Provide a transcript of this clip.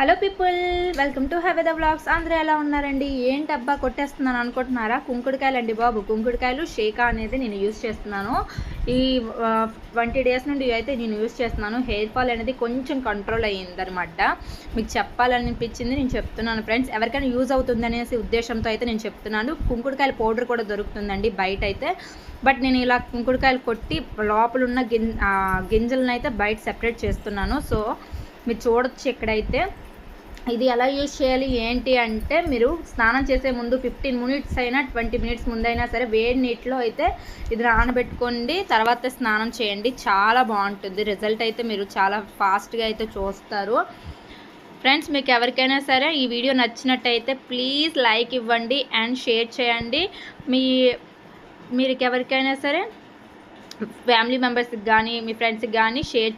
Hello people, welcome to have the vlogs. అందరూ ఎలా ఉన్నారండి? ఏంటబ్బా కొట్టేస్తున్నాను అనుకుంటున్నారా? కుంకుడుకాయలు అండి బాబు. కుంకుడుకాయలు షేకా అనేది నేను యూజ్ చేస్తున్నాను. ఈ 20 డేస్ నుండి అయితే నేను యూజ్ చేస్తున్నాను. హెయిర్ ఫాల్ అనేది కొంచెం కంట్రోల్ అయ్యిందనమాట. మీకు చెప్పాలనిపించింది, నేను చెప్తున్నాను ఫ్రెండ్స్. ఎవరికైనా యూజ్ అవుతుంది అనేసి ఉద్దేశంతో అయితే నేను చెప్తున్నాను. కుంకుడుకాయల పౌడర్ కూడా దొరుకుతుందండి బయట అయితే. బట్ నేను ఇలా కుంకుడుకాయలు కొట్టి లోపల ఉన్న గింజలను అయితే బయట సెపరేట్ చేస్తున్నాను. సో మీరు చూడొచ్చు ఇక్కడైతే. ఇది ఎలా యూజ్ చేయాలి ఏంటి అంటే, మీరు స్నానం చేసే ముందు 15 మినిట్స్ అయినా 20 మినిట్స్ ముందైనా సరే వేడి నీటిలో అయితే ఇది నానబెట్టుకోండి. తర్వాత స్నానం చేయండి. చాలా బాగుంటుంది. రిజల్ట్ అయితే మీరు చాలా ఫాస్ట్గా అయితే చూస్తారు ఫ్రెండ్స్. మీకు ఎవరికైనా సరే ఈ వీడియో నచ్చినట్టయితే ప్లీజ్ లైక్ ఇవ్వండి అండ్ షేర్ చేయండి. మీరు ఎవరికైనా సరే ఫ్యామిలీ మెంబర్స్కి కానీ మీ ఫ్రెండ్స్కి కానీ షేర్